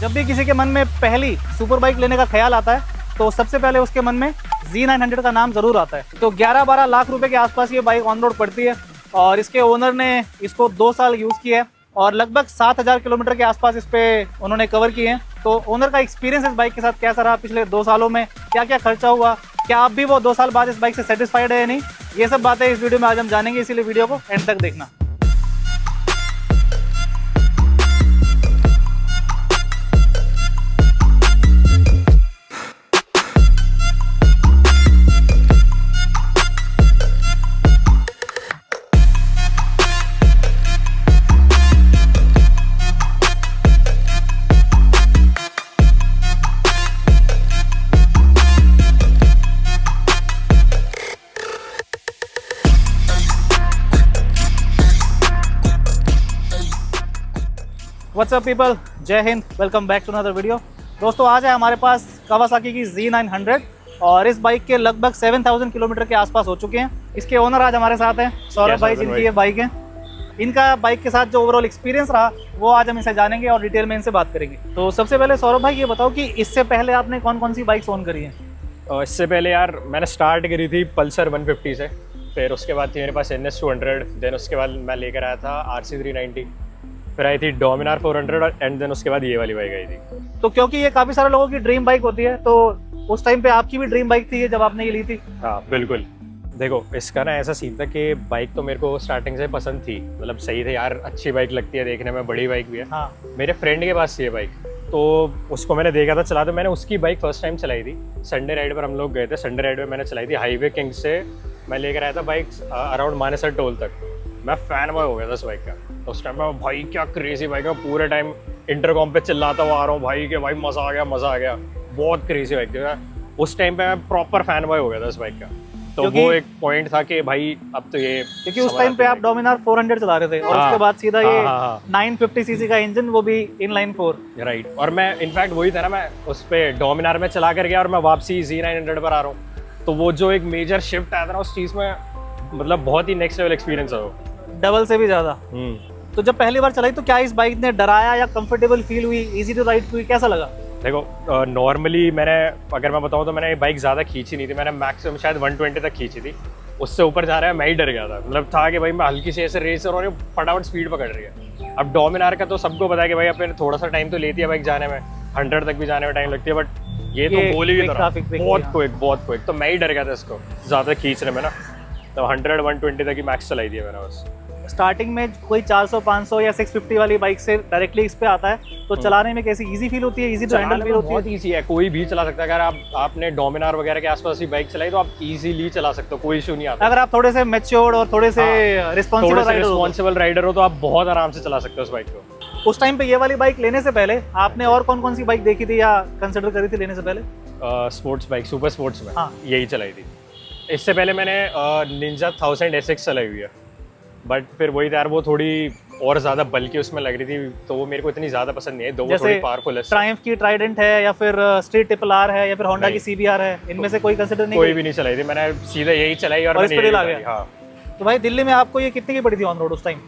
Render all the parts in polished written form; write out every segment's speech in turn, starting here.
जब भी किसी के मन में पहली सुपर बाइक लेने का ख्याल आता है तो सबसे पहले उसके मन में Z900 का नाम जरूर आता है। तो 11-12 लाख रुपए के आसपास ये बाइक ऑन रोड पड़ती है और इसके ओनर ने इसको 2 साल यूज़ किया है और लगभग 7000 किलोमीटर के आसपास इस पे उन्होंने कवर किए हैं। तो ओनर का एक्सपीरियंस इस बाइक के साथ कैसा रहा, पिछले 2 सालों में क्या क्या खर्चा हुआ, क्या आप भी वो 2 साल बाद इस बाइक से सेटिस्फाइड है या नहीं, ये सब बातें इस वीडियो में आज हम जानेंगे, इसीलिए वीडियो को एंड तक देखना। व्हाट्सअप पीपल, जय हिंद, welcome back to another video. दोस्तों आज है हमारे पास कावासाकी की Z900 और इस बाइक के लगभग 7000 किलोमीटर के आसपास हो चुके हैं। इसके ओनर आज हमारे साथ हैं सौरभ भाई, जिनकी ये बाइक है। इनका बाइक के साथ जो ओवरऑल एक्सपीरियंस रहा वो आज हम इनसे जानेंगे और डिटेल में इनसे बात करेंगे। तो सबसे पहले सौरभ भाई ये बताओ कि इससे पहले आपने कौन कौन सी बाइक्स ओन करी हैं? इससे पहले यार मैंने स्टार्ट करी थी पल्सर 150 से, फिर उसके बाद थी मेरे पास NS200, देन उसके बाद मैं लेकर आया था RC390, फिर आई थी डोमिनार 400 एंड देन उसके बाद ये वाली बाइक आई थी। तो क्योंकि ये काफ़ी सारे लोगों की ड्रीम बाइक होती है, तो उस टाइम पे आपकी भी ड्रीम बाइक थी ये जब आपने ये ली थी? हाँ बिल्कुल। देखो इसका ना ऐसा सीन था कि बाइक तो मेरे को स्टार्टिंग से पसंद थी, मतलब सही थे यार, अच्छी बाइक लगती है देखने में, बड़ी बाइक भी है। हाँ। मेरे फ्रेंड के पास थी ये बाइक, तो उसको मैंने देखा था चला, तो मैंने उसकी बाइक फर्स्ट टाइम चलाई थी। संडे राइड पर हम लोग गए थे, संडे राइड में मैंने चलाई थी हाईवे किंग से। मैं लेकर आया था बाइक अराउंड मानेसर टोल तक। मैं फैन बॉय हो गया था उस बाइक का। तो उस टाइम में भाई क्या क्रेजी बाइक है, पूरे टाइम इंटरकॉम पे चिल्लाता हुआ आ रहा हूँ भाई कि भाई मज़ा आ गया, मज़ा आ गया, बहुत क्रेजी बाइक थी। उस टाइम पे मैं प्रॉपर फैन बॉय हो गया था उस बाइक का। तो वो एक पॉइंट था कि भाई अब तो ये, क्योंकि उस टाइम पे आप डोमिनार 400 चला रहे थे और उसके बाद सीधा ये 950 सीसी का इंजन, वो भी इनलाइन 4। राइट। और मैं इनफैक्ट वही था ना, मैं उस पे डोमिनार में चला कर गया और मैं वापसी Z900 पर आ रहा हूँ। तो वो जो एक मेजर शिफ्ट आया था ना उस चीज़ में, मतलब बहुत ही नेक्स्ट लेवल एक्सपीरियंस है वो, डबल से भी ज़्यादा। तो जब पहली बार चलाई तो क्या इस बाइक ने डराया या कंफर्टेबल फील हुई, इजी टू राइड हुई, कैसा लगा? देखो नॉर्मली मैंने, अगर मैं बताऊँ तो मैंने ये बाइक ज़्यादा खींची नहीं थी, मैंने मैक्सिमम शायद 120 तक खींची थी। उससे ऊपर जा रहा है मैं ही डर गया था, मतलब था कि भाई मैं हल्की से ऐसे रेस और फटाफट स्पीड पकड़ रही है। अब डोमिनार का तो सबको पता है कि भाई अपने थोड़ा सा टाइम तो लेती है बाइक जाने में, 100 तक भी जाने में टाइम लगती है, बट ये तो गोली की तरह बहुत क्विक। तो मैं ही डर गया था इसको ज़्यादा खींचने में ना, तो 100-120 तक ही मैक्स चलाई थी मैंने बस। स्टार्टिंग में कोई 400-500 या 650 वाली बाइक से डायरेक्टली इस पे आता है, तो चलाने में कैसी इजी फील होती है, इजी टू हैंडल फील होती है? बहुत इजी है, कोई भी चला सकता है। अगर आपने डोमिनार वगैरह के आसपास भी बाइक चलाई तो आप इजीली चला सकते हो, कोई इशू नहीं आता। अगर आप थोड़े से मैच्योर्ड और थोड़े से रिस्पॉन्सिबल राइडर हो तो आप बहुत आराम से चला सकते हो उस बाइक को। उस टाइम पे ये वाली बाइक लेने से पहले आपने और कौन कौन सी बाइक देखी थी या कंसिडर करी थी लेने से पहले? स्पोर्ट्स बाइक, सुपर स्पोर्ट्स में यही चलाई थी। इससे पहले मैंने निंजा 1000 SX चलाई हुई है, बट फिर वही यार वो थोड़ी और ज़्यादा बल्कि उसमें लग रही थी, तो वो मेरे को इतनी ज़्यादा पसंद नहीं है। वो थोड़ी पावरफुल है। ट्रायम्फ की ट्राइडेंट है या फिर स्ट्रीट ट्रिपल आर है या फिर होंडा की CBR है, इनमें से कोई कंसिडर नहीं? कोई भी नहीं चलाई थी, मैंने सीधा यही चलाई और इस पे आ गया। हाँ। तो भाई दिल्ली में आपको ये कितने की पड़ी थी ऑन रोड उस टाइम?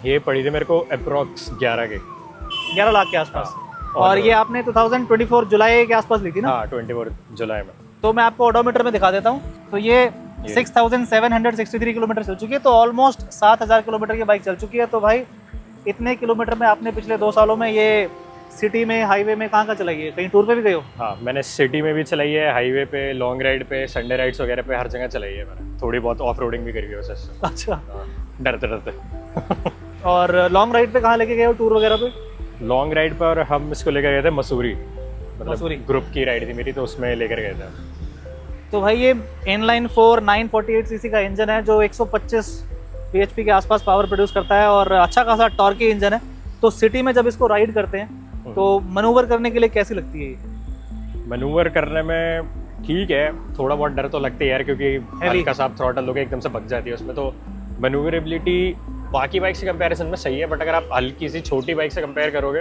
ये पड़ी थी मेरे को अप्रोक्स 11 लाख के आसपास। और ये आपने 2024 जुलाई के आसपास ली थी ना? हाँ 24 जुलाई में। तो मैं आपको ओडोमीटर में दिखा देता हूँ। तो ये 6763 किलोमीटर चल चुकी है, तो ऑलमोस्ट 7000 किलोमीटर की बाइक चल चुकी है। तो भाई इतने किलोमीटर में आपने पिछले 2 सालों में ये सिटी में, हाईवे में कहाँ चलाई है? कहीं टूर पे भी गए हो? हाँ मैंने सिटी में भी चलाई है, हाईवे पे, लॉन्ग राइड पे, संडे राइड्स वगैरह पे, हर जगह चलाई है मैंने। थोड़ी बहुत ऑफ रोडिंग भी करी है वैसे। अच्छा। डरते डरते। और लॉन्ग राइड पे कहाँ लेके गए हो, टूर वगैरह पे? लॉन्ग राइड पर हम इसको लेकर गए थे मसूरी, मतलब ग्रुप की राइड थी मेरी, तो उसमें लेकर गए थे। तो भाई ये इनलाइन 4 948 सीसी का इंजन है जो 125 bhp के आसपास पावर प्रोड्यूस करता है और अच्छा खासा टॉर्की इंजन है। तो सिटी में जब इसको राइड करते हैं तो मनूवर करने के लिए कैसी लगती है ये? मनूवर करने में ठीक है, थोड़ा बहुत डर तो लगता है यार, क्योंकि हल्का सा थ्रॉटल लोगे एकदम से भग जाती है उसमें, तो मनूवरेबिलिटी बाकी बाइक से कंपैरिजन में सही है। बट अगर आप हल्की सी छोटी बाइक से कंपेयर करोगे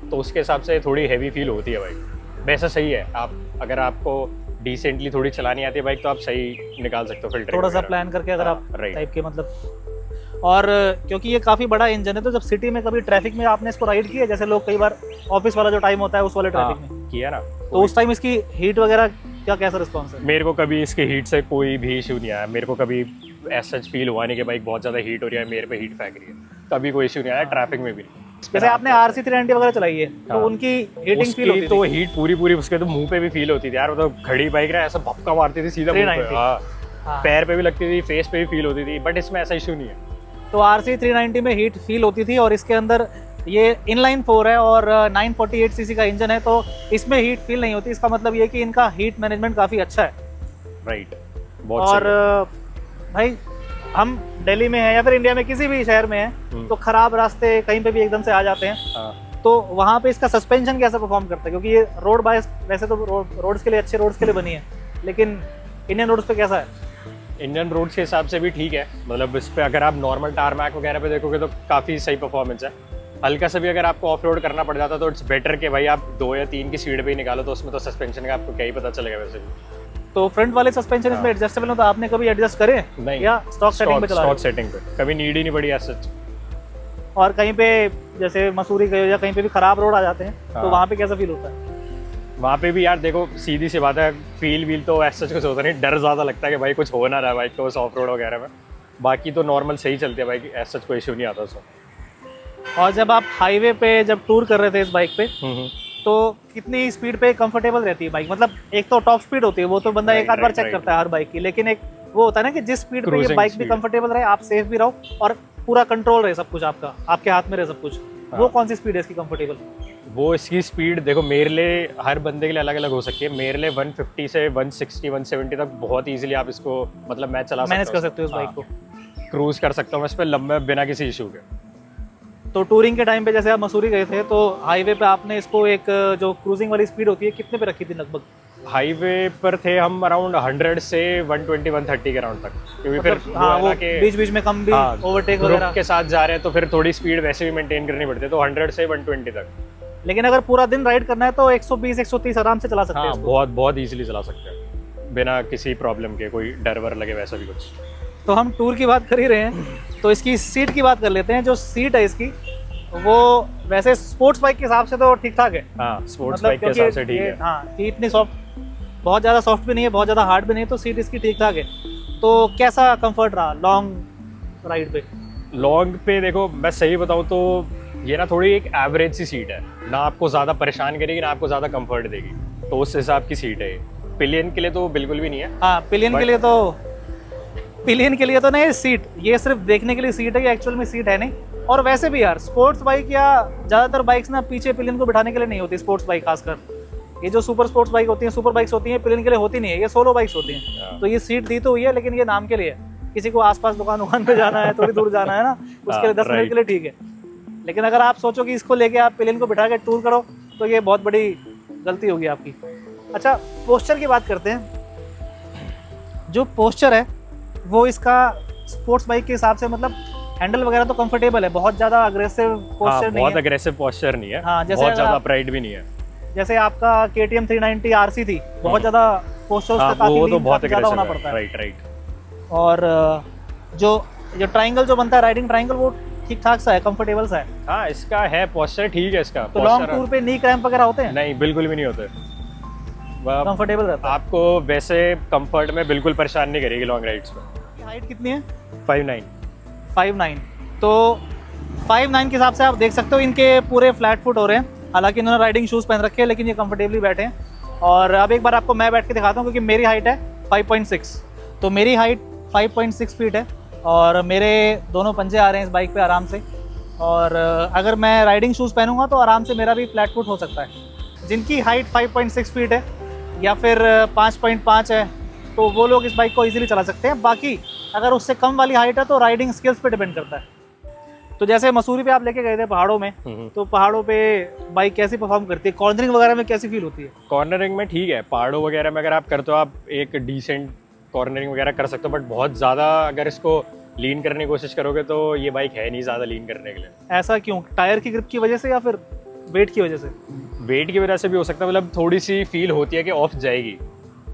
तो उसके हिसाब से थोड़ी हैवी फील होती है बाइक। वैसे सही है, आप अगर आपको डिसेंटली थोड़ी चलानी आती है बाइक तो आप सही निकाल सकते हो फिल्टर, थोड़ा सा प्लान करके अगर आप राइट टाइप के मतलब। और क्योंकि ये काफ़ी बड़ा इंजन है, तो जब सिटी में कभी ट्रैफिक में आपने इसको राइड किया, जैसे लोग कई बार ऑफिस वाला जो टाइम होता है उस वाले ट्रैफिक में किया ना, तो उस टाइम इसकी हीट वगैरह क्या कैसा रिस्पॉन्स है? मेरे को कभी इसके हीट से कोई भी इशू नहीं आया। मेरे को कभी ऐसा फील हुआ नहीं कि बाइक बहुत ज़्यादा हीट हो रही है, मेरे पे हीट फेंक रही है, कभी कोई इशू नहीं आया ट्रैफिक में भी। जैसे आपने RC 390 वगैरह चलाई है तो हाँ। उनकी हीटिंग फील होती तो हीट पूरी उसके तो मुंह पे भी फील होती थी यार, वो तो खड़ी बाइक ना ऐसा भपका मारती थी सीधा मुंह पे। 390 हाँ, पैर पे भी लगती थी, फेस पे भी फील होती थी, बट इसमें ऐसा इशू नहीं है। तो RC 390 में हीट फील होती थी, और इसके अंदर ये इनलाइन 4 है और 948 सीसी का इंजन है, तो इसमें हीट फील नहीं होती। इसका मतलब ये कि इनका हीट मैनेजमेंट काफ़ी अच्छा है। राइट, बहुत और भाई हम दिल्ली में हैं या फिर इंडिया में किसी भी शहर में हैं, तो खराब रास्ते कहीं पे भी एकदम से आ जाते हैं, हाँ। तो वहाँ पे इसका सस्पेंशन कैसा परफॉर्म करता है? क्योंकि ये रोड बाइस वैसे तो रोड्स के लिए, अच्छे रोड्स के लिए बनी है, लेकिन इंडियन रोड्स पे कैसा है? इंडियन रोड्स के हिसाब से भी ठीक है, मतलब इस पे अगर आप नॉर्मल टारमैक वगैरह पे देखोगे तो काफ़ी सही परफॉर्मेंस है। हल्का सा भी अगर आपको ऑफ रोड करना पड़ जाता तो इट्स बेटर कि भाई आप 2 या 3 की स्पीड पे ही निकालो, तो उसमें तो सस्पेंशन का आपको क्या ही पता चलेगा वैसे भी। तो फ्रंट वाले सस्पेंशन इसमें एडजस्टेबल हो, तो आपने कभी एडजस्ट करे नहीं, या स्टॉक सेटिंग पे चला रहे हो? स्टॉक सेटिंग पे कभी नीड ही नहीं पड़ी ऐसा। और कहीं पे जैसे मसूरी गए या कहीं पे भी खराब रोड आ जाते हैं, तो हाँ। वहाँ पे कैसा फील होता है? वहाँ पे भी यार देखो सीधी सी बात है, फील व्हील तो ऐसा कुछ होता नहीं, डर ज़्यादा लगता है कि भाई कुछ हो ना रहा है बाइक को उस ऑफ रोड वगैरह में। बाकी तो नॉर्मल सही चलती है बाइक, ऐसा कोई इशू नहीं आता उसमें। और जब आप हाईवे पे जब टूर कर रहे थे इस बाइक पे, तो कितनी स्पीड पे कंफर्टेबल रहती है बाइक? मतलब एक तो टॉप स्पीड होती है, वो तो बंदा एक आध बार चेक करता है हर बाइक की, लेकिन एक वो होता है ना कि जिस स्पीड पे ये बाइक भी कंफर्टेबल रहे, आप सेफ भी रहो और पूरा कंट्रोल रहे, सब कुछ आपका आपके हाथ में रहे सब कुछ। वो कौन सी स्पीड है इसकी कंफर्टेबल? वो इसकी स्पीड देखो मेरे लिए, हर बंदे के लिए अलग अलग हो सकती है। मेरे लिए 150 से 160 170 तक बहुत इजीली आप इसको, मतलब मैं चला मैनेज कर सकते हो इस बाइक को, क्रूज कर सकता हूँ मैं इस पर लंबे बिना किसी इशू के। तो टूरिंग के टाइम पे जैसे आप मसूरी गए थे, तो हाईवे पे आपने इसको एक जो क्रूजिंग वाली स्पीड होती है कितने पे रखी थी लगभग? हाईवे पर थे हम अराउंड 100 से 120 130 के राउंड तक, क्योंकि फिर मतलब, हाँ, वो बीच बीच में कम भी ओवरटेक वगैरह के साथ जा रहे हैं तो फिर थोड़ी स्पीड वैसे भी मेंटेन करनी पड़ती है, तो 100 से 120 तक। लेकिन अगर पूरा दिन राइड करना है तो 120 130 आराम से चला सकते हैं हाँ, बहुत बहुत इजीली चला सकते हैं बिना किसी प्रॉब्लम के, कोई डर वर लगे वैसा भी कुछ। तो हम टूर की बात कर ही रहे हैं, तो इसकी सीट की बात कर लेते हैं। जो सीट है इसकी, वो वैसे स्पोर्ट्स बाइक के हिसाब से तो ठीक ठाक है। हाँ, स्पोर्ट्स मतलब बाइक के हिसाब से ठीक है। हाँ, कि इतनी सॉफ्ट, बहुत ज़्यादा सॉफ्ट भी नहीं है, बहुत ज़्यादा हार्ड भी नहीं है, तो सीट इसकी ठीक ठाक है। तो कैसा कंफर्ट रहा लॉन्ग राइड पे? लॉन्ग पे देखो मैं सही बताऊँ तो ये ना थोड़ी एक एवरेज सी सीट है, ना आपको ज़्यादा परेशान करेगी ना आपको ज़्यादा कंफर्ट देगी, तो उस हिसाब की सीट है। पिलियन के लिए तो बिल्कुल भी नहीं है। हाँ, पिलियन के लिए तो नहीं सीट, ये सिर्फ देखने के लिए सीट है, ये एक्चुअल में सीट है नहीं। और वैसे भी यार स्पोर्ट्स बाइक या ज़्यादातर बाइक्स ना पीछे पिलियन को बिठाने के लिए नहीं होती। स्पोर्ट्स बाइक खासकर ये जो सुपर स्पोर्ट्स बाइक होती हैं, सुपर बाइक्स होती हैं, पिलियन के लिए होती नहीं है, ये सोलो बाइक्स होती हैं। तो ये सीट दी तो हुई है, लेकिन ये नाम के लिए है। किसी को आसपास दुकान पे जाना है, थोड़ी दूर जाना है ना, उसके लिए 10 मिनट के लिए ठीक है। लेकिन अगर आप सोचो कि इसको लेके आप पिलियन को बिठा के टूर करो, तो ये बहुत बड़ी गलती होगी आपकी। अच्छा, पोस्चर की बात करते हैं। जो पोस्चर है वो इसका स्पोर्ट्स बाइक के हिसाब से, मतलब हैंडल वगैरह तो कंफर्टेबल है, बहुत ज़्यादा अग्रेसिव पोस्चर नहीं है। बहुत अग्रेसिव पोस्चर नहीं है। हाँ, जैसे बहुत ज़्यादा प्राइड भी नहीं है। जैसे आपका KTM 390 RC थी, बहुत ज़्यादा पोस्चर उसका काफ़ी वो तो बहुत ज़्यादा होना पड़ता है। राइट। और जो ट्रायंगल जो बनता है, राइडिंग ट्रायंगल, वो ठीक ठाक सा है, कंफर्टेबल सा है। हाँ, इसका है पोस्चर ठीक है इसका। तो लॉन्ग टूर पे नी क्रैम्प वगैरह होते हैं? नहीं, बिल्कुल भी नहीं होते। कंफर्टेबल रहता है। आपको वैसे कंफर्ट में बिल्कुल परेशान नहीं करेगी लॉन्ग राइड्स में। हाइट कितनी है? 5'9". तो 5'9" के हिसाब से आप देख सकते हो इनके पूरे फ्लैट फुट हो रहे हैं। हालांकि इन्होंने राइडिंग शूज़ पहन रखे हैं, लेकिन ये कंफर्टेबली बैठे हैं। और अब एक बार आपको मैं बैठ के दिखाता हूँ, क्योंकि मेरी हाइट है 5.6, तो मेरी हाइट 5.6 फीट है और मेरे दोनों पंजे आ रहे हैं इस बाइक पे आराम से। और अगर मैं राइडिंग शूज़ पहनूंगा तो आराम से मेरा भी फ्लैट फुट हो सकता है। जिनकी हाइट 5.6 फीट है या फिर 5.5 है, तो वो लोग इस बाइक को इजीली चला सकते हैं। बाकी अगर उससे कम वाली हाइट है तो राइडिंग स्किल्स पे डिपेंड करता है। तो जैसे मसूरी पे आप लेके गए थे पहाड़ों में, तो पहाड़ों पे बाइक कैसी परफॉर्म करती है? कॉर्नरिंग वगैरह में कैसी फील होती है? कॉर्नरिंग में ठीक है, पहाड़ों वगैरह में अगर आप करते हो, आप एक डिसेंट कॉर्नरिंग वगैरह कर सकते हो, बट बहुत ज़्यादा अगर इसको लीन करने की कोशिश करोगे तो ये बाइक है नहीं ज़्यादा लीन करने के लिए। ऐसा क्यों? टायर की ग्रिप की वजह से या फिर वेट की वजह से? वेट की वजह से भी हो सकता है, मतलब थोड़ी सी फील होती है कि ऑफ जाएगी।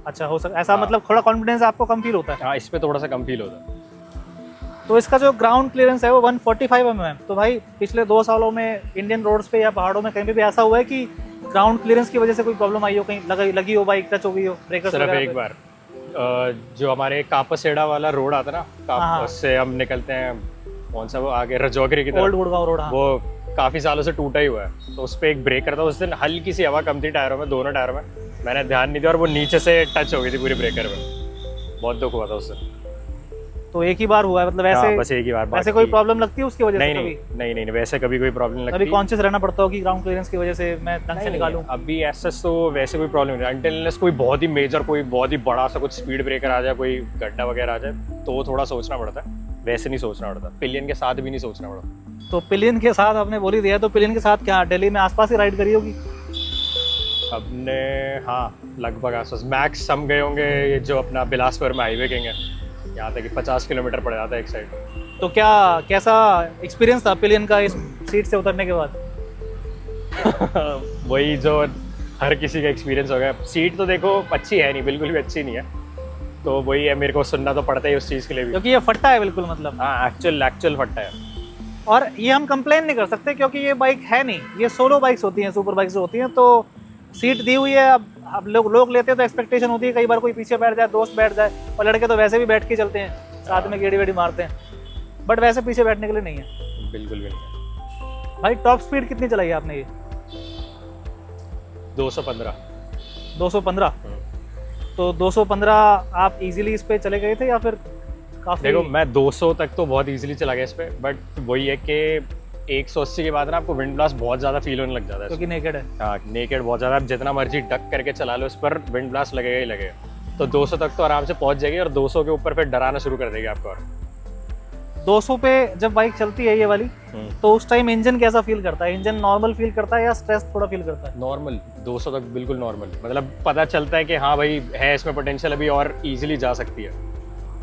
अच्छा, हो सकता ऐसा। मतलब थोड़ा कॉन्फिडेंस आपको कम फील होता है? हाँ, इस पर थोड़ा सा कम फील होता है। तो इसका जो ग्राउंड क्लियरेंस है वो 145 mm है। तो भाई पिछले 2 सालों में इंडियन रोड्स पे या पहाड़ों में कहीं पे भी ऐसा हुआ है कि ग्राउंड क्लियरेंस की वजह से कोई प्रॉब्लम आई हो, कहीं लगी हो, बाइक टच हो गई हो ब्रेकर्स सिर्फ वगैरह एक पे? बार जो हमारे कापासेड़ा वाला रोड आता ना, हाँ। उससे हम निकलते हैं, कौन सा वो आगे रजौगरी की ओल्ड तरफ, गुड़गांव रोड। हाँ। वो काफ़ी सालों से टूटा ही हुआ है। तो उस पर एक ब्रेकर था, उस दिन हल्की सी हवा कम थी टायरों में, दोनों टायरों में, मैंने ध्यान नहीं दिया और वो नीचे से टच हो गई थी पूरी ब्रेकर में। बहुत दुख हुआ था उससे। तो एक ही बार हुआ है मतलब? ऐसे बस एक ही बार। ऐसे कोई प्रॉब्लम लगती है उसकी वजह से? नहीं, वैसे कभी कोई प्रॉब्लम नहीं कभी लगती। कॉन्शियस रहना पड़ता हो कि ग्राउंड क्लियरेंस की वजह से मैं ढंग से निकालूं? अभी ऐसा तो वैसे कोई प्रॉब्लम नहीं, अनटिल कोई बहुत ही मेजर, कोई बहुत ही बड़ा सा कुछ स्पीड ब्रेकर आ जाए, कोई गड्ढा वगैरह आ जाए, तो थोड़ा सोचना पड़ता है। वैसे नहीं सोचना पड़ता, पिलियन के साथ भी नहीं सोचना पड़ता। तो पिलियन के साथ आपने बोल ही दिया, तो पिलियन के साथ क्या दिल्ली में आसपास ही राइड करी होगी? हमने हाँ लगभग आसपास मैक्स हम गए होंगे, ये जो अपना बिलासपुर में हाईवे किंग है, यहाँ तक कि 50 किलोमीटर पड़ जाता है एक साइड। तो कैसा एक्सपीरियंस था पिलियन का इस सीट से उतरने के बाद? वही जो हर किसी का एक्सपीरियंस हो गया। सीट तो देखो अच्छी है नहीं, बिल्कुल भी अच्छी नहीं है, तो वही है, मेरे को सुनना तो पड़ता ही उस चीज़ के लिए भी, क्योंकि ये फट्टा है बिल्कुल, मतलब हाँ एक्चुअल फट्टा है। और ये हम कंप्लेन नहीं कर सकते क्योंकि ये बाइक है नहीं, ये सोलो बाइक्स होती हैं, सुपर बाइक्स जो होती हैं। तो सीट दी हुई है, अब लोग लेते हैं तो एक्सपेक्टेशन होती है कई बार कोई पीछे बैठ जाए, दोस्त बैठ जाए, और लड़के तो वैसे भी बैठ के चलते हैं, साथ में गेड़ी वेड़ी मारते हैं, बट वैसे पीछे बैठने के लिए नहीं है। बिल्कुल भी नहीं। भाई टॉप स्पीड कितनी चलाई है आपने? ये 215। 215। तो 215 आप इजीली इस पे चले गए थे या फिर काफी? देखो मैं 200 तक तो बहुत इजीली चला गया इस पे, बट वही है कि 180 के बाद ना आपको विंड ब्लास्ट बहुत ज़्यादा फील होने लग जाता है, क्योंकि नेकेड है। हाँ नेकेड बहुत ज़्यादा, आप जितना मर्जी डक करके चला लो उस पर विंड ब्लास्ट लगेगा ही लगेगा। तो 200 तक तो आराम से पहुंच जाएगी, और 200 के ऊपर फिर डराना शुरू कर देगी आपको। और 200 पे जब बाइक चलती है ये वाली, तो उस टाइम इंजन कैसा फील करता है? इंजन नॉर्मल फील करता है या स्ट्रेस थोड़ा फील करता है? नॉर्मल, 200 तक बिल्कुल नॉर्मल, मतलब पता चलता है कि हाँ भाई है इसमें पोटेंशियल, अभी और इजीली जा सकती है।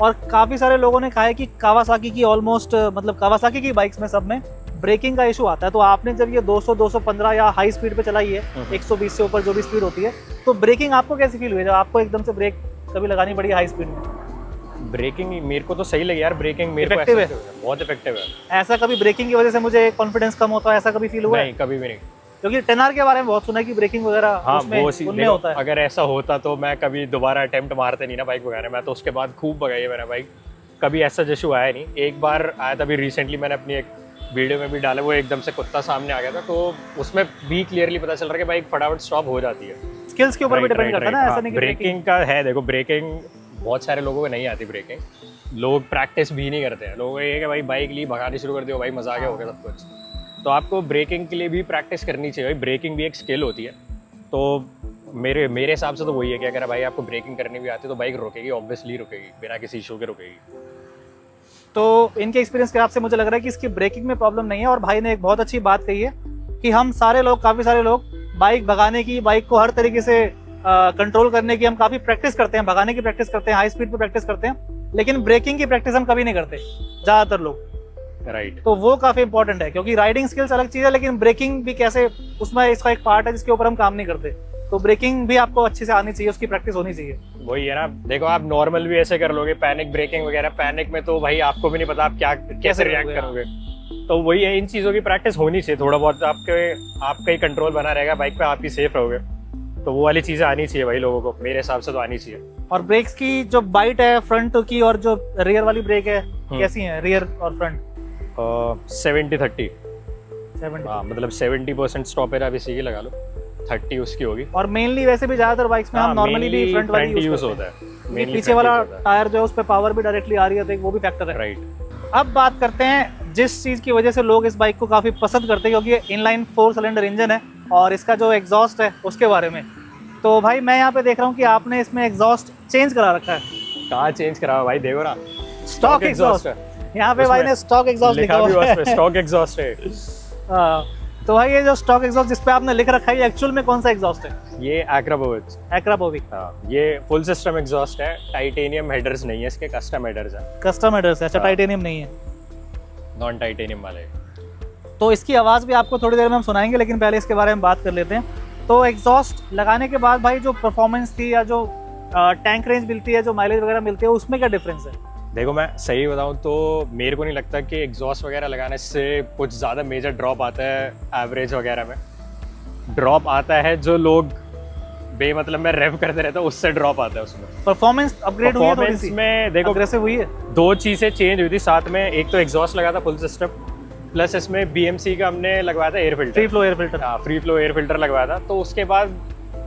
और काफ़ी सारे लोगों ने कहा है कि कावासाकी की ऑलमोस्ट, मतलब कावासाकी की बाइक्स में सब में ब्रेकिंग का इशू आता है। तो आपने जब ये 200, 215 या हाई स्पीड पे चलाई है, 120 से ऊपर जो भी स्पीड होती है, तो ब्रेकिंग आपको कैसी फील हुई जब आपको एकदम से ब्रेक कभी लगानी पड़ी हाई स्पीड में? ब्रेकिंग मेरे को तो सही लगी यार, ब्रेकिंग मेरे को Effective ऐसा बहुत इफेक्टिव है। ऐसा कभी ब्रेकिंग की वजह से मुझे कॉन्फिडेंस कम होता है, ऐसा कभी फील हुआ है? नहीं, कभी भी नहीं। क्योंकि 10R के बारे में बहुत सुना है कि ब्रेकिंग वगैरह हाँ उसमें उनमें होता है। अगर ऐसा होता तो मैं कभी दोबारा अटेम्प्ट मारते नहीं ना बाइक भगाने में, तो उसके बाद खूब भगाई है मैंने बाइक, कभी ऐसा इशू आया नहीं। एक बार आया था, अभी रिसेंटली मैंने अपनी एक वीडियो में भी डाला, वो एकदम से कुत्ता सामने आ गया था, तो उसमें भी क्लियरली पता चल रहा है कि बाइक फटाफट स्टॉप हो जाती है। स्किल्स के ऊपर भी डिपेंड करता है ना, ऐसा नहीं कि ब्रेकिंग का है। देखो ब्रेकिंग बहुत सारे लोगों को नहीं आती ब्रेकिंग, लोग प्रैक्टिस भी नहीं करते हैं। लोगों को ये है कि भाई बाइक ली, भगानी शुरू कर दियो, भाई मजा आ गया, हो गया सब कुछ। तो आपको ब्रेकिंग के लिए भी प्रैक्टिस करनी चाहिए भाई, ब्रेकिंग भी एक स्किल होती है। तो मेरे हिसाब से तो वही है कि अगर भाई आपको ब्रेकिंग करनी भी आती है तो बाइक रुकेगी, ऑब्वियसली रुकेगी, बिना किसी इशू के रुकेगी। तो इनके एक्सपीरियंस के हिसाब से मुझे लग रहा है कि इसकी ब्रेकिंग में प्रॉब्लम नहीं है। और भाई ने एक बहुत अच्छी बात कही है कि हम सारे लोग, काफ़ी सारे लोग बाइक भगाने की, बाइक को हर तरीके से कंट्रोल करने की हम काफ़ी प्रैक्टिस करते हैं, भगाने की प्रैक्टिस करते हैं, हाई स्पीड पे प्रैक्टिस करते हैं, लेकिन ब्रेकिंग की प्रैक्टिस हम कभी नहीं करते ज़्यादातर लोग। राइट। तो वो काफ़ी इंपॉर्टेंट है, क्योंकि राइडिंग स्किल्स अलग चीज़ है, लेकिन ब्रेकिंग भी कैसे, उसमें इसका एक पार्ट है जिसके ऊपर हम काम नहीं करते। तो ब्रेकिंग भी आपको अच्छे से आनी चाहिए, उसकी प्रैक्टिस होनी चाहिए। वही है ना, देखो आप नॉर्मल भी ऐसे कर लोगे, पैनिक ब्रेकिंग वगैरह, पैनिक में तो भाई आपको भी नहीं पता आप कैसे रिएक्ट करोगे। तो वही है, इन चीज़ों की प्रैक्टिस होनी चाहिए थोड़ा बहुत, आपका ही कंट्रोल बना रहेगा बाइक पे, आप ही सेफ रहोगे। तो वो वाली चीज़ें आनी चाहिए भाई लोगों को, मेरे हिसाब से तो आनी चाहिए। और ब्रेक्स की जो बाइट है फ्रंट की और जो रियर वाली ब्रेक है, कैसी है रियर और फ्रंट? 70-30। 70। हाँ मतलब 70% स्टॉपर आप इसी की लगा लो, 30 उसकी होगी। और मेनली वैसे भी ज्यादातर बाइक्स में हम नॉर्मली भी फ्रंट वाली यूज होता है, पीछे वाला टायर जो है उस पे पावर भी डायरेक्टली आ रही है, तो वो भी फैक्टर है। राइट। अब बात करते हैं जिस चीज की वजह से लोग इस बाइक को काफी पसंद करते हैं, क्योंकि ये इनलाइन 4 सिलेंडर इंजन है और इसका जो एग्जॉस्ट है उसके बारे में। तो भाई मैं यहाँ पे देख रहा हूँ कि आपने इसमें एग्जॉस्ट चेंज करा रखा है। कहाँ चेंज करा भाई, देखो ना, स्टॉक एग्जॉस्ट है यहाँ पे, भाई ने स्टॉक एग्जॉस्ट लिखा हुआ है, स्टॉक एग्जॉस्ट है। तो भाई ये जो स्टॉक एग्जॉस्ट जिस पे आपने लिख रखा है, ये एक्चुअल में कौन सा एग्जॉस्ट है? ये Akrapovic। हाँ, ये फुल सिस्टम एग्जॉस्ट है, टाइटेनियम हेडर्स नहीं है इसके, कस्टम हेडर्स है। कस्टम हेडर्स है, अच्छा, टाइटेनियम नहीं है, नॉन टाइटेनियम वाले। तो इसकी आवाज़ भी आपको थोड़ी देर में हम सुनाएंगे, लेकिन पहले इसके बारे में बात कर लेते हैं। तो एग्जॉस्ट लगाने के बाद भाई जो परफॉर्मेंस थी या जो टैंक रेंज मिलती है, जो माइलेज वगैरह मिलती है, उसमें क्या डिफरेंस है? देखो मैं सही बताऊं तो मेरे को नहीं लगता कि एग्जॉस्ट वगैरह लगाने से कुछ ज़्यादा मेजर ड्रॉप आता है एवरेज वगैरह में। ड्रॉप आता है जो लोग बेमतलब में रेव करते रहते हैं उससे ड्रॉप आता है उसमें। परफॉर्मेंस अपग्रेड हुई है थोड़ी परफॉर्मेंस सी, में देखो अग्रेसिव हुई है। दो चीज़ें चेंज हुई थी साथ में, एक तो एग्जॉस्ट लगा था फुल सिस्टम, प्लस इसमें BMC का हमने लगवाया था air filter, free flow air filter. हाँ फ्री फ्लो एयर फिल्टर लगवाया था। तो उसके बाद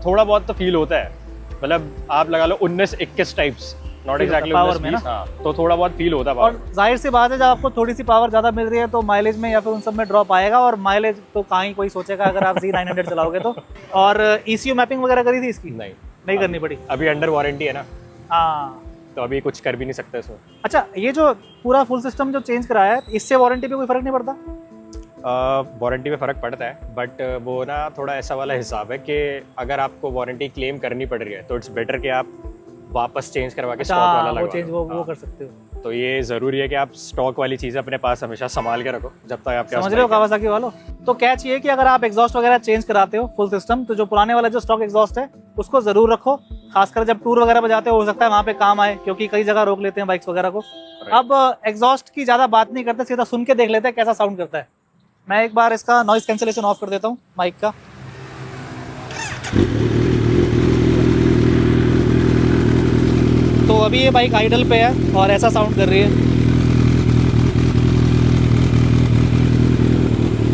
थोड़ा बहुत तो फील होता है, मतलब आप लगा लो 19-21 टाइप्स, नॉट एग्जैक्टली पावर में ना, हाँ, तो थोड़ा बहुत फील होता है और जाहिर सी बात है जब आपको थोड़ी सी पावर ज्यादा मिल रही है तो माइलेज में या फिर उन सब में ड्रॉप आएगा, और माइलेज तो कहाँ ही कोई सोचेगा अगर आप Z900 चलाओगे तो। और ECU मैपिंग वगैरह करी थी इसकी? नहीं करनी पड़ी, अभी अंडर वारंटी है ना, हाँ तो अभी कुछ कर भी नहीं सकते इसमें। अच्छा, ये जो पूरा फुल सिस्टम जो चेंज कराया है इससे वारंटी पे कोई फर्क नहीं पड़ता? वारंटी में फ़र्क पड़ता है, बट वो ना थोड़ा ऐसा वाला हिसाब है कि अगर आपको वारंटी क्लेम करनी पड़ रही है तो इट्स बेटर कि आप वापस चेंज करवा के स्टॉक वाला वो लगवा चेंज लो। वो कर सकते हो। तो ये ज़रूरी है कि आप स्टॉक वाली चीज़ें अपने पास हमेशा संभाल के रखो जब तक आपके पास समझ रहे हो कावासाकी वालों? तो कैच ये है कि अगर आप एग्जॉस्ट वगैरह चेंज कराते हो फुल सिस्टम, तो जो पुराने वाला जो स्टॉक एग्जॉस्ट है उसको जरूर रखो, खासकर जब टूर वगैरह पे जाते हो सकता है वहाँ पे काम आए, क्योंकि कई जगह रोक लेते हैं बाइक्स वगैरह को। अब एग्जॉस्ट की ज्यादा बात नहीं करते, सीधा सुन के देख लेते हैं कैसा साउंड करता है। मैं एक बार इसका नॉइज कैंसिलेशन ऑफ कर देता हूँ माइक का। तो अभी ये बाइक आइडल पे है और ऐसा साउंड कर रही है।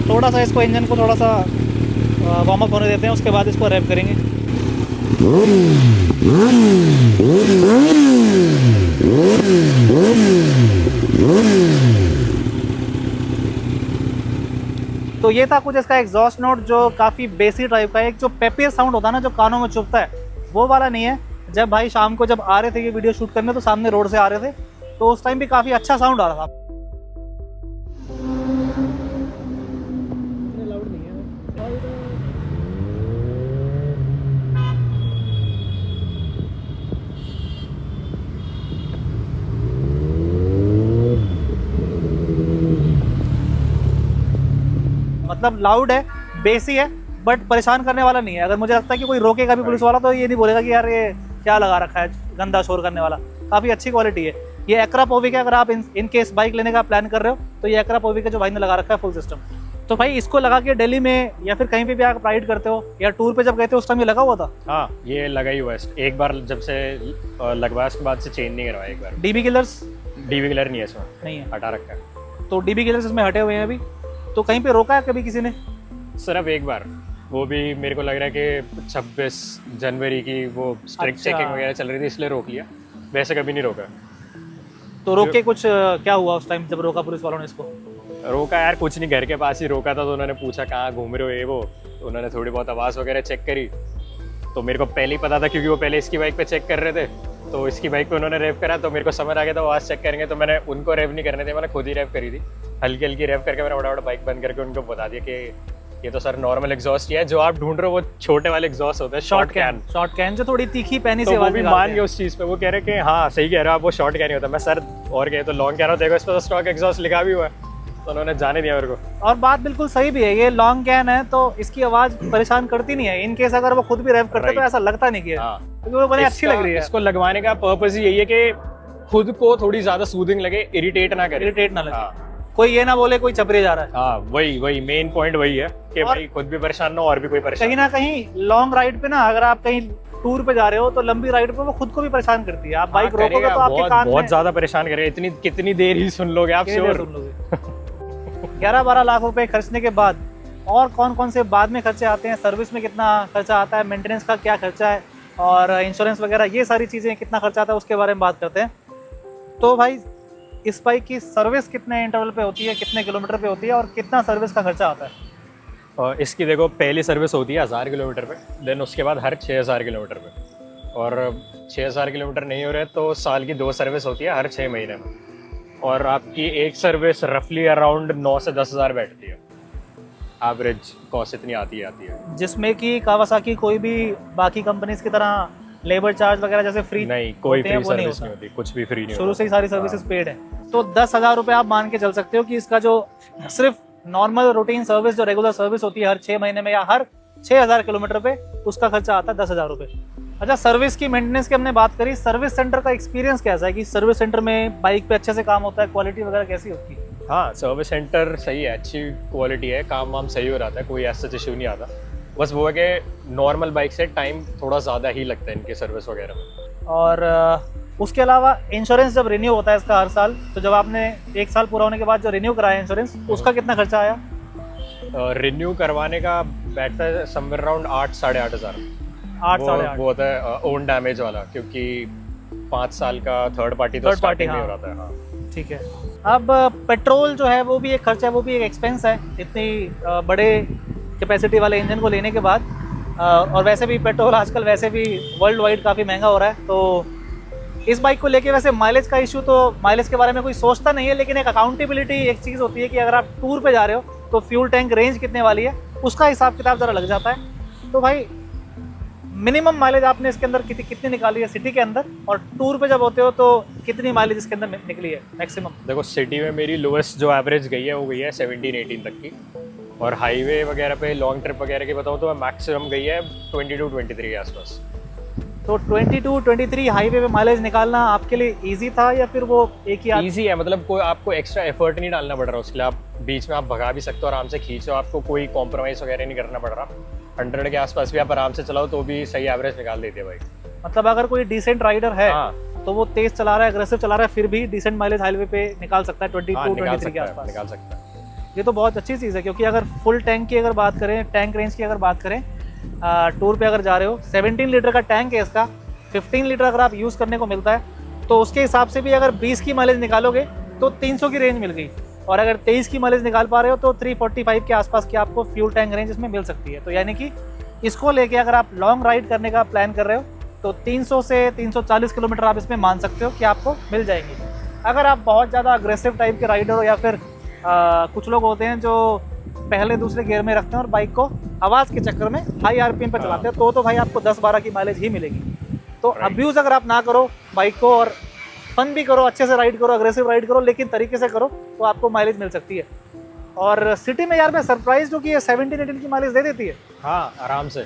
थोड़ा सा इसको इंजन को थोड़ा सा वार्म अप होने देते हैं, उसके बाद इसको रेव करेंगे। तो ये था कुछ इसका एग्जॉस्ट नोट जो काफ़ी बेसिक टाइप का है। एक जो पेपियर साउंड होता है ना जो कानों में चुभता है, वो वाला नहीं है। जब भाई शाम को जब आ रहे थे ये वीडियो शूट करने तो सामने रोड से आ रहे थे, तो उस टाइम भी काफ़ी अच्छा साउंड आ रहा था। मतलब लाउड है, बेसी है, बट परेशान करने वाला नहीं है। अगर मुझे लगता है कि कोई रोकेगा भी पुलिस वाला तो ये नहीं बोलेगा कि यार ये क्या लगा रखा है गंदा शोर करने वाला। काफ़ी अच्छी क्वालिटी है। ये एक्रा पोविक है, अगर आप इन केस बाइक लेने का प्लान कर रहे हो तो ये एक्रा पोविक है जो भाई ने लगा रखा है फुल सिस्टम। तो भाई इसको लगा के दिल्ली में या फिर कहीं पे भी आप राइड करते हो या टूर पे जब गए थे उस टाइम ये लगा हुआ था? हाँ ये लगा ही हुआ है। एक बार जब से लगवाया उसके बाद से चेंज नहीं करवाया। एक बार DB किलर्स DB नहीं है इसमें, नहीं है, हटा रखा है। तो DB किलर्स इसमें हटे हुए हैं अभी। तो कहीं पे रोका है कभी किसी ने? सिर्फ एक बार, वो भी मेरे को लग रहा है कि 26 जनवरी की वो स्ट्रिक्ट चेकिंग वगैरह चल रही थी इसलिए रोक लिया, वैसे कभी नहीं रोका। तो रोक के कुछ क्या हुआ उस टाइम जब रोका पुलिस वालों ने इसको? रोका यार कुछ नहीं, घर के पास ही रोका था। तो उन्होंने पूछा कहाँ घूम रहे हो ये वो, तो उन्होंने थोड़ी बहुत आवाज़ वगैरह चेक करी। तो मेरे को पहले ही पता था क्योंकि वो पहले इसकी बाइक पे चेक कर रहे थे, तो इसकी बाइक पे उन्होंने रेव करा तो मेरे को समझ आ गया था आवाज़ चेक करेंगे। तो मैंने उनको रेव नहीं करने थे, मैंने खुद ही रेव करी थी, हल्की हल्की रेव करके मैंने फटाफट बाइक बंद करके उनको बता दिया कि ये तो सर नॉर्मल एग्जॉस्ट ही है, जो आप ढूंढ रहे हो वो छोटे वाले एग्जॉस्ट होते हैं, शॉर्ट कैन जो थोड़ी तीखी पैनी तो से वो भी मान गए उस चीज़ पे। वो कह रहे कि हाँ सही कह रहे हो आप, वो शॉर्ट कैन ही होता है। मैं सर और कह तो लॉन्ग कैन होता है, इस पर तो स्टॉक एग्जॉस्ट लिखा भी हुआ है, तो उन्होंने जाने दिया मेरे को। और बात बिल्कुल सही भी है, ये लॉन्ग कैन है तो इसकी आवाज परेशान करती नहीं है। इन केस अगर वो खुद भी रेव करते तो ऐसा लगता नहीं कि क्योंकि वो बड़ी अच्छी लग रही है। इसको लगवाने का पर्पस ही यही है कि खुद को थोड़ी ज्यादा सूदिंग लगे, इरिटेट ना लगे, कोई ये ना बोले कोई चपरे जा रहा है। हाँ वही मेन पॉइंट वही है कि भाई खुद भी परेशान ना और भी कोई परेशान। कहीं ना कहीं लॉन्ग राइड पे ना, अगर आप कहीं टूर पे जा रहे हो तो लंबी राइड पे वो खुद को भी परेशान करती है। आप बाइक रोकोगे तो आपके कान में बहुत ज्यादा परेशान करेगा। इतनी कितनी देर ही सुन लोगे आप? श्योर 11-12 लाख रुपए खर्चने के बाद और कौन कौन से बाद में खर्चे आते हैं, सर्विस में कितना खर्चा आता है, मेंटेनेंस का क्या खर्चा है और इंश्योरेंस वगैरह, ये सारी चीज़ें कितना खर्चा आता है उसके बारे में बात करते हैं। तो भाई इस बाइक की सर्विस कितने इंटरवल पे होती है, कितने किलोमीटर पे होती है और कितना सर्विस का खर्चा आता है? और इसकी देखो पहली सर्विस होती है 1000 किलोमीटर पे, देन उसके बाद हर 6000 किलोमीटर पे, और 6000 किलोमीटर नहीं हो रहे तो साल की 2 सर्विस होती है हर 6 महीने में, और आपकी एक सर्विस रफली अराउंड 9 से 10 हज़ार बैठती है। एवरेज कॉस्ट इतनी आती है, जिसमें कि कावासाकी कोई भी बाकी कंपनीज की तरह लेबर चार्ज वगैरह जैसे फ्री नहीं, कोई फ्री सर्विस नहीं होती, कुछ भी फ्री नहीं, शुरू से ही सारी सर्विसेज पेड है। तो 10,000 रुपये आप मान के चल सकते हो कि इसका जो सिर्फ नॉर्मल रूटीन सर्विस जो रेगुलर सर्विस होती है हर 6 महीने में या हर 6000 किलोमीटर पे, उसका खर्चा आता है 10,000 रुपये। अच्छा, सर्विस की मेंटेनेंस की हमने बात करी, सर्विस सेंटर का एक्सपीरियंस कैसा है कि सर्विस सेंटर में बाइक पे अच्छे से काम होता है, क्वालिटी वगैरह कैसी होती है? हाँ, सर्विस सेंटर सही है, अच्छी क्वालिटी है, काम वाम सही हो रहा है, कोई ऐसा इशू नहीं आता। बस वो है कि नॉर्मल बाइक से टाइम थोड़ा ज़्यादा ही लगता है इनके सर्विस वगैरह में। और उसके अलावा इंश्योरेंस जब रिन्यू होता है इसका हर साल, तो जब आपने 1 साल पूरा होने के बाद जो रिन्यू कराया इंश्योरेंस, उसका कितना खर्चा आया? रिन्यू करवाने का बैठता है समवेयर अराउंड 8 साढ़े 8 हज़ार। 8 साढ़े 8? वो होता है ओन डैमेज वाला, क्योंकि 5 साल का थर्ड पार्टी तो स्टार्टिंग में हो रहा था। हाँ, ठीक है। अब पेट्रोल जो है वो भी एक खर्चा है, वो भी एक एक्सपेंस है इतनी बड़े कैपेसिटी वाले इंजन को लेने के बाद। और वैसे भी पेट्रोल आजकल वैसे भी वर्ल्ड वाइड काफ़ी महंगा हो रहा है, तो इस बाइक को लेके वैसे माइलेज का इशू, तो माइलेज के बारे में कोई सोचता नहीं है, लेकिन एक अकाउंटेबिलिटी एक चीज़ होती है कि अगर आप टूर पे जा रहे हो तो फ्यूल टैंक रेंज कितने वाली है, उसका हिसाब किताब ज़रा लग जाता है। तो भाई मिनिमम माइलेज आपने इसके अंदर कितनी निकाली है सिटी के अंदर, और टूर पे जब होते हो तो कितनी माइलेज इसके अंदर निकली है मैक्सिमम? देखो, सिटी में मेरी लोएस्ट जो एवरेज गई है वो गई है 17-18 तक की, और हाईवे वगैरह पे लॉन्ग ट्रिप वगैरह की बताऊँ तो मैक्सिमम गई है 22-23 के आसपास। तो 22-23 हाईवे पे माइलेज निकालना आपके लिए इजी था, या फिर वो एक ही ईजी है, मतलब कोई आपको एक्स्ट्रा एफर्ट नहीं डालना पड़ रहा उसके लिए, आप बीच में आप भगा भी सकते हो, आराम से खींचो, आपको कोई कॉम्प्रोमाइज़ वगैरह नहीं करना पड़ रहा। 100 के आसपास भी आप आराम से चलाओ तो भी सही एवरेज निकाल देती है भाई। मतलब अगर कोई डिसेंट राइडर है, हाँ, तो वो तेज चला रहा है, अग्रेसिव चला रहा है, फिर भी डिसेंट माइलेज हाईवे पे निकाल सकता है 22-23 के आसपास। निकाल सकता है। ये तो बहुत अच्छी चीज़ है, क्योंकि अगर फुल टैंक की अगर बात करें, टैंक रेंज की अगर बात करें, टूर पे अगर जा रहे हो, 17 लीटर का टैंक है इसका, 15 लीटर अगर आप यूज़ करने को मिलता है, तो उसके हिसाब से भी अगर 20 की माइलेज निकालोगे तो 300 की रेंज मिल गई, और अगर 23 की माइलेज निकाल पा रहे हो तो 345 के आसपास की आपको फ्यूल टैंक रेंज इसमें मिल सकती है। तो यानी कि इसको लेके अगर आप लॉन्ग राइड करने का प्लान कर रहे हो तो 300 से 340 किलोमीटर आप इसमें मान सकते हो कि आपको मिल जाएंगी। अगर आप बहुत ज़्यादा अग्रेसिव टाइप के राइडर हो, या फिर कुछ लोग होते हैं जो पहले दूसरे गियर में रखते हैं और बाइक को आवाज़ के चक्कर में हाई आरपीएम पर चलाते हैं, तो भाई आपको 10-12 की माइलेज ही मिलेगी। तो अब्यूज़ अगर आप ना करो बाइक को, और फन भी करो, अच्छे से राइड करो, अग्रेसिव राइड करो, लेकिन तरीके से करो, तो आपको माइलेज मिल सकती है। और सिटी में यार मैं सरप्राइज हूँ कि ये 17-18 की माइलेज दे देती है। हाँ, आराम से,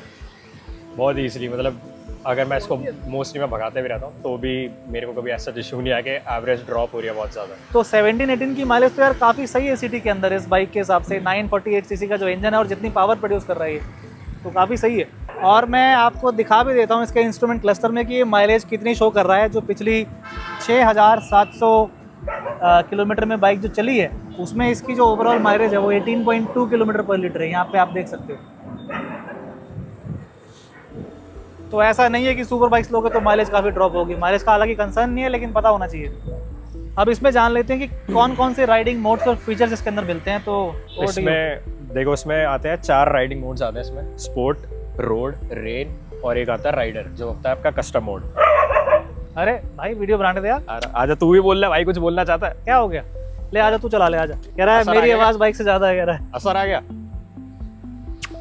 बहुत ईजिली, मतलब अगर मैं इसको मोस्टली मैं भगाते भी रहता हूँ तो भी मेरे को कभी ऐसा इशू नहीं आया कि एवरेज ड्रॉप हो रही है बहुत ज़्यादा। तो 17-18 की माइलेज तो यार काफ़ी सही है सिटी के अंदर इस बाइक के हिसाब से। 948 सीसी का जो इंजन है और जितनी पावर प्रोड्यूस कर रही है, तो काफ़ी सही है। और मैं आपको दिखा भी देता हूँ इसके इंस्ट्रूमेंट क्लस्टर में कि ये माइलेज कितनी शो कर रहा है। जो पिछली 6700 किलोमीटर में बाइक जो चली है, उसमें इसकी जो ओवरऑल माइलेज है वो 18.2 किलोमीटर पर लीटर है। यहाँ पे आप देख सकते हो। तो ऐसा नहीं है कि सुपर बाइक्स लोगे तो माइलेज काफ़ी ड्रॉप होगी, माइलेज का हालांकि कंसर्न नहीं है, लेकिन पता होना चाहिए। अब इसमें जान लेते हैं कि कौन कौन से राइडिंग मोड्स और फीचर्स इसके अंदर मिलते हैं। तो इसमें देखो, इसमें आते हैं 4 राइडिंग मोड्स आते हैं इसमें, स्पोर्ट, रोड, रेन, और एक आता है राइडर, जो होता है आपका कस्टम मोड। अरे भाई वीडियो बनाने दे यार। आजा, तू भी बोल रहा है भाई, कुछ बोलना चाहता है? क्या हो गया? ले आजा, तू चला ले, आजा। कह रहा है मेरी आवाज़ बाइक से ज़्यादा है, कह रहा है। असर आ गया?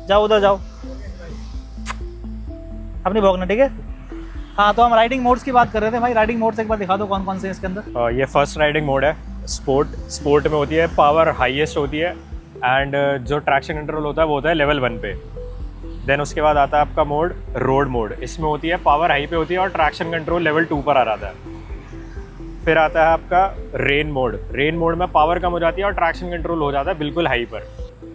जाओ उधर जाओ, अपनी भोगना, ठीक है। हाँ, तो हम राइडिंग मोड्स की बात कर रहे थे भाई। राइडिंग मोड्स एक बार दिखा दो कौन कौन से इसके अंदर। ये फर्स्ट राइडिंग मोड है स्पोर्ट। स्पोर्ट में होती है पावर हाईएस्ट होती है, एंड जो ट्रैक्शन कंट्रोल होता है वो होता है लेवल 1 पे। देन उसके बाद आता है आपका मोड रोड मोड। इसमें होती है पावर हाई पे होती है और ट्रैक्शन कंट्रोल लेवल 2 पर आ जाता है। फिर आता है आपका रेन मोड। रेन मोड में पावर कम हो जाती है और ट्रैक्शन कंट्रोल हो जाता है बिल्कुल हाई पर।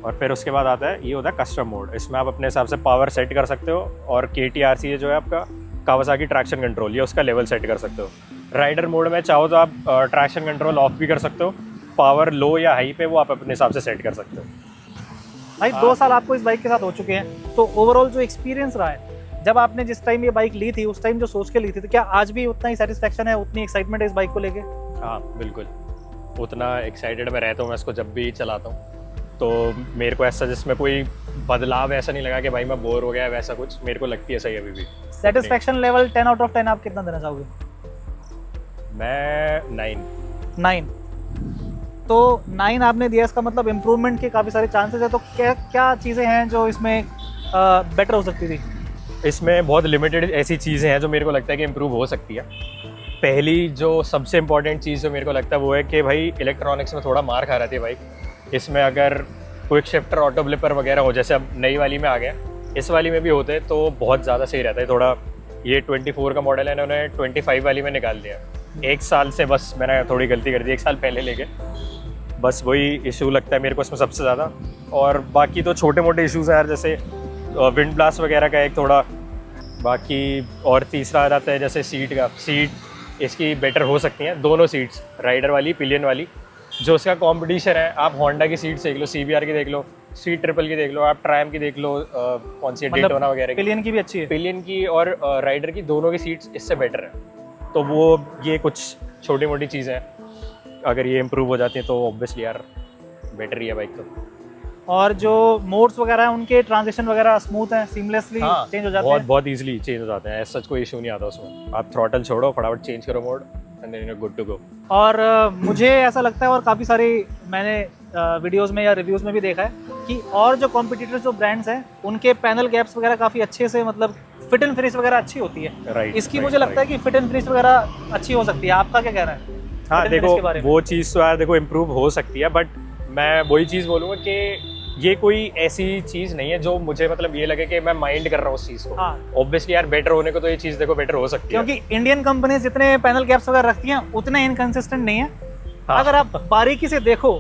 और फिर उसके बाद आता है, ये होता है कस्टम मोड। इसमें आप अपने हिसाब से पावर सेट कर सकते हो, और KTRC जो है आपका कावासाकी ट्रैक्शन कंट्रोल, ये उसका लेवल सेट कर सकते हो। राइडर मोड में चाहो तो आप ट्रैक्शन कंट्रोल ऑफ भी कर सकते हो, पावर लो या हाई पे वो आप अपने हिसाब से सेट कर सकते हो। भाई 2 साल आपको इस बाइक के साथ हो चुके हैं, तो ओवरऑल जो एक्सपीरियंस रहा है, जब आपने जिस टाइम ये बाइक ली थी उस टाइम जो सोच के ली थी, तो क्या आज भी उतना ही सेटिस्फेक्शन है, उतनी एक्साइटमेंट है इस बाइक को लेके? हाँ बिल्कुल, उतना एक्साइटेड मैं रहता हूँ मैं इसको जब भी चलाता हूँ। तो मेरे को ऐसा जिसमें कोई बदलाव ऐसा नहीं लगा कि भाई मैं बोर हो गया, वैसा कुछ मेरे को लगती है सही अभी भी। सेटिस्फेक्शन लेवल 10 आउट ऑफ 10 आप कितना देना चाहोगे? मैं 9। तो 9 आपने दिया, इसका मतलब इम्प्रूवमेंट के काफ़ी सारे चांसेस है। तो क्या क्या चीज़ें हैं जो इसमें बेटर हो सकती थी? इसमें बहुत लिमिटेड ऐसी चीज़ें हैं जो मेरे को लगता है कि इम्प्रूव हो सकती है। पहली जो सबसे इम्पॉर्टेंट चीज़ जो मेरे को लगता है वो है कि भाई इलेक्ट्रॉनिक्स में थोड़ा मार खा रही है बाइक। इसमें अगर क्विक शिफ्टर, ऑटो ब्लिपर वगैरह हो, जैसे अब नई वाली में आ गया, इस वाली में भी होते तो बहुत ज़्यादा सही रहता है। थोड़ा ये 24 का मॉडल है, इन्होंने 25 वाली में निकाल दिया। 1 साल से बस मैंने थोड़ी गलती कर दी, 1 साल पहले लेके, बस वही इशू लगता है मेरे को इसमें सबसे ज़्यादा। और बाकी तो छोटे मोटे इश्यूज़ हैं यार, जैसे विंड ब्लास्ट वगैरह का एक थोड़ा, बाकी और तीसरा आ जाता है जैसे सीट इसकी बेटर हो सकती हैं, दोनों सीट्स, राइडर वाली, पिलियन वाली। जो उसका कंपटीशन है, आप होंडा की सीट्स देख लो, CBR की देख लो, सीट ट्रिपल की देख लो, आप ट्रायम की देख लो, कौन सी डेटोना वगैरह की, पिलियन की भी अच्छी है, पिलियन की और राइडर की, दोनों की सीट्स इससे बेटर है। तो वो ये कुछ छोटी मोटी चीज़ें हैं, अगर ये इम्प्रूव हो जाती हैं तो ऑब्वियसली यार बेटर ही है बाइक तो। और जो मोड्स वगैरह हैं उनके ट्रांजिशन वगैरह स्मूथ हैं, सीमलेसली चेंज हो जाते हैं, बहुत इजीली चेंज हो जाते हैं, ऐसा कोई इशू नहीं आता उसमें। आप थ्रॉटल छोड़ो, फटाफट चेंज करो mode and then you are good to go. और मुझे ऐसा लगता है, और काफ़ी सारी मैंने वीडियोस में या रिव्यूज़ में भी देखा है कि और जो कॉम्पिटिटर जो ब्रांड्स हैं उनके पैनल गैप्स वगैरह काफ़ी अच्छे से, मतलब फिट एंड फिनिश वगैरह अच्छी होती है। इसकी मुझे लगता है कि फिट एंड फिनिश वगैरह अच्छी हो सकती है। आपका क्या कहना है? हाँ देखो, वो चीज़ तो यार देखो इम्प्रूव हो सकती है, बट मैं वही चीज़ बोलूँगा कि ये कोई ऐसी चीज़ नहीं है जो मुझे मतलब ये लगे कि मैं माइंड कर रहा हूँ उस चीज़ को। ऑब्वियसली यार बेटर होने को तो ये चीज़ देखो बेटर हो सकती है, क्योंकि इंडियन कंपनीज जितने पैनल गैप्स वगैरह रखती हैं उतने इनकंसिस्टेंट नहीं है। अगर आप बारीकी से देखो,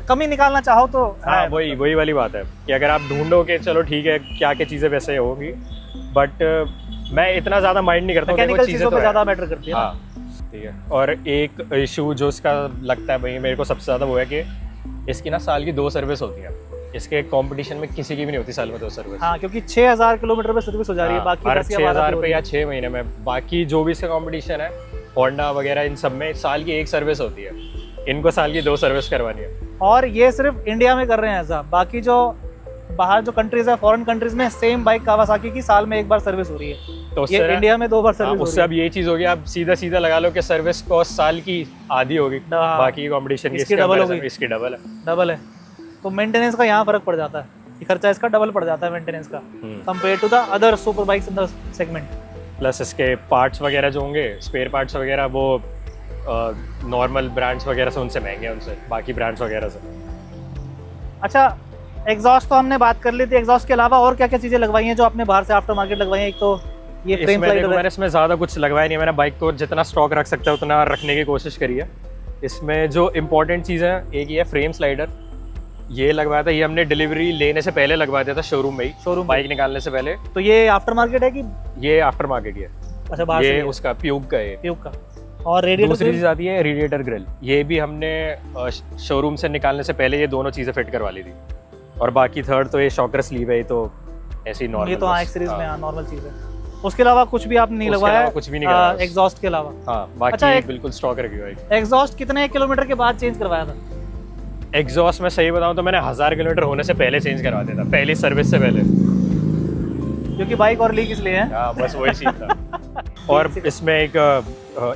कमी निकालना चाहो तो वही वाली बात है कि अगर आप ढूंढो कि चलो ठीक है क्या क्या चीज़ें वैसे होगी, बट मैं इतना ज़्यादा माइंड नहीं करता हूँ, चीज़ों पे ज़्यादा मैटर करती है। हाँ ठीक है। और एक इशू जो इसका लगता है भाई मेरे को सबसे ज़्यादा वो है कि इसकी ना साल की 2 सर्विस होती है। इसके कंपटीशन में किसी की भी नहीं होती साल में 2 सर्विस। हाँ, क्योंकि 6000 किलोमीटर पे सर्विस हो जा रही है, बाकी 6000 पे या 6 महीने में। बाकी जो भी इसका कंपटीशन है, होंडा वगैरह, इन सब में साल की 1 सर्विस होती है, इनको साल की 2 सर्विस करवानी है। और ये सिर्फ इंडिया में कर रहे हैं ऐसा, बाकी जो बाहर जो कंट्रीज है, फॉरेन कंट्रीज में सेम बाइक कावासाकी की साल में 1 बार सर्विस हो रही है, तो ये इंडिया में 2 बार सर्विस। उससे अब ये चीज होगी, आप सीधा लगा लो कि सर्विस कॉस्ट साल की आधी होगी, बाकी कंपटीशन की इसकी डबल होगी, इसकी डबल है। तो मेंटेनेंस का यहाँ फर्क पड़ जाता है, खर्चा इसका डबल पड़ जाता है मेंटेनेंस का compare to the other super bikes in the segment. Plus इसके पार्ट्स वगैरह जो होंगे, स्पेयर पार्ट्स वगैरह, वो नॉर्मल ब्रांड्स वगैरह से उनसे महंगे हैं, उनसे बाकी ब्रांड्स वगैरह से। अच्छा, एग्जॉस्ट तो हमने बात कर ली थी, एग्जॉस्ट के अलावा और क्या क्या चीज़ें लगवाई हैं जो आपने बाहर से आफ्टर मार्केट लगवाई हैं? एक तो ये फ्रेम स्लाइडर है। मैंने इसमें ज़्यादा कुछ लगवाया नहीं है, मैंने बाइक को जितना स्टॉक रख सकता है उतना रखने की कोशिश करी है। इसमें जो इम्पोर्टेंट चीज़ है, एक ये फ्रेम स्लाइडर, ये लगवाया था, ये हमने डिलीवरी लेने से पहले लगवा दिया था शोरूम में ही, शोरूम बाइक निकालने से पहले। तो ये आफ्टर मार्केट है कि? ये आफ्टर मार्केट ही है। अच्छा, बाहर ये उसका प्यूग का है, प्यूग का। और रेडिएटर, दूसरी चीज़ आती है रेडिएटर ग्रिल, ये भी हमने शोरूम से निकालने से पहले ये दोनों चीज़ें फिट करवा ली थी। और बाकी थर्ड तो ये शॉकर स्लीव है, ये तो ऐसी नॉर्मल, ये तो हाँ एक सीरीज में नॉर्मल चीज़ है। उसके अलावा कुछ भी आपने नहीं लगवाया? कुछ भी नहीं करवाया एग्जॉस्ट के अलावा। हाँ, बाकी अच्छा, बिल्कुल स्टॉक रखी हुई है। एग्जॉस्ट कितने किलोमीटर के बाद चेंज करवाया था? एग्जॉस्ट मैं सही बताऊं तो मैंने 1000 किलोमीटर होने से पहले चेंज करवा दिया था, पहली सर्विस से पहले, क्योंकि बाइक और लीक इसलिए है। हाँ, बस वही चीज था। और इसमें एक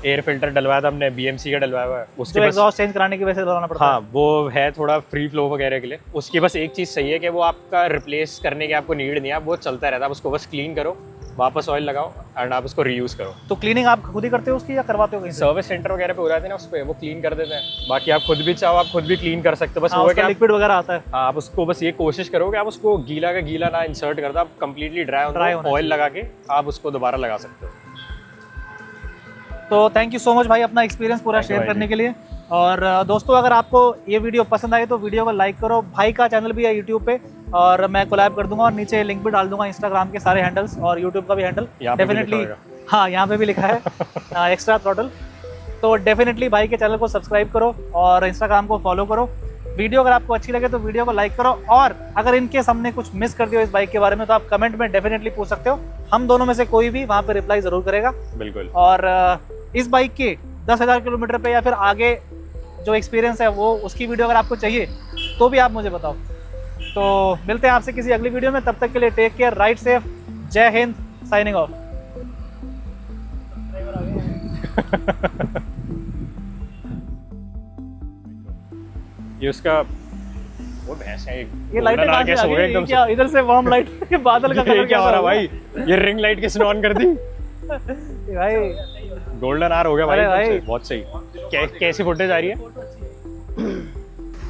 एयर फिल्टर डलवाया था हमने, BMC का डलवाया हुआ है, उसके बस एग्जॉस्ट चेंज कराने की वजह से डलवाना पड़ता है। हाँ, वो है थोड़ा फ्री फ्लो वगैरह के लिए। उसकी बस एक चीज़ सही है कि वो आपका रिप्लेस करने की आपको नीड नहीं है, वो चलता रहता है, आप उसको बस क्लीन करो, वापस ऑयल लगाओ एंड आप उसको रीयूज करो। तो क्लीनिंग आप खुद ही करते हो उसकी या करवाते हो कहीं से? सर्विस सेंटर वगैरह पे हो जाते हैं ना, उस पर वो क्लीन कर देते हैं। बाकी आप खुद भी चाहो आप खुद भी क्लीन कर सकते हो, बस वो है कि लिक्विड वगैरह आता है। हाँ, आप उसको बस ये कोशिश करो कि आप उसको गीला का गीला ना इंसर्ट कर दो, आप कंप्लीटली ड्राई ऑयल लगा के आप उसको दोबारा लगा सकते हो। तो थैंक यू सो मच भाई अपना एक्सपीरियंस पूरा शेयर करने के लिए। और दोस्तों, अगर आपको ये वीडियो पसंद आए तो वीडियो को लाइक करो। भाई का चैनल भी है यूट्यूब पे और मैं कोलैब कर दूंगा और नीचे लिंक भी डाल दूंगा, इंस्टाग्राम के सारे हैंडल्स और यूट्यूब का भी हैंडल डेफिनेटली। हाँ, यहाँ पे भी लिखा है एक्स्ट्रा थ्रॉटल। तो डेफिनेटली भाई के चैनल को सब्सक्राइब करो और इंस्टाग्राम को फॉलो करो। वीडियो अगर आपको अच्छी लगे तो वीडियो को लाइक करो, और अगर इनकेस हमने कुछ मिस कर दिया इस बाइक के बारे में तो आप कमेंट में डेफिनेटली पूछ सकते हो, हम दोनों में से कोई भी वहाँ पे रिप्लाई जरूर करेगा। बिल्कुल। और इस बाइक के 10,000 किलोमीटर पे या फिर आगे जो एक्सपीरियंस है वो उसकी वीडियो अगर आपको चाहिए तो भी आप मुझे बताओ। तो मिलते हैं आपसे किसी अगली वीडियो में, तब तक के लिए टेक केयर, राइड सेफ, जय हिंद, साइनिंग ऑफ। ये उसका वो भैंस है, ये लाइटें कैसे हो गई एकदम से? इधर से वार्म लाइट के बादल का कलर क्या हो रहा भाई? ये रिंग लाइट किसने ऑन कर दी? भाई गोल्डन आर हो गया भाई, बहुत सही। कैसी फुटेज आ रही है?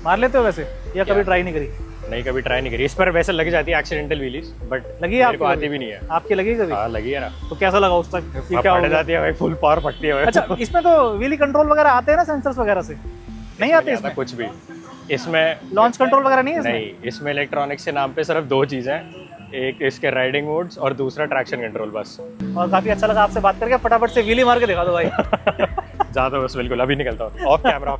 मार लेते हो वैसे या कभी ट्राई नहीं करी? नहीं कभी ट्राई नहीं करी। इस पर वैसे लग जाती है एक्सीडेंटल व्हीलीज, बट लगी है मेरे को आपकी आती भी नहीं है। आपकी लगी कभी? हाँ लगी है ना। तो कैसा लगा उस तक? ये क्या फट होगा? जाती है भाई, फुल पावर फटती है भाई। अच्छा, इसमें तो व्हीली कंट्रोल वगैरह आते हैं ना सेंसर्स वगैरह से? नहीं आते आता इसमें? कुछ भी इसमें लॉन्च कंट्रोल वगैरह नहीं है इसमें? नहीं, इसमें इलेक्ट्रॉनिक्स के नाम पे सिर्फ 2 चीज़ें हैं, एक इसके राइडिंग मोड्स और दूसरा ट्रैक्शन कंट्रोल बस। और काफी अच्छा लगा आपसे बात करके। फटाफट से व्हीली मार के दिखा दो भाई। ज़्यादा बस बिल्कुल, अभी निकलता हूँ ऑफ कैमरा।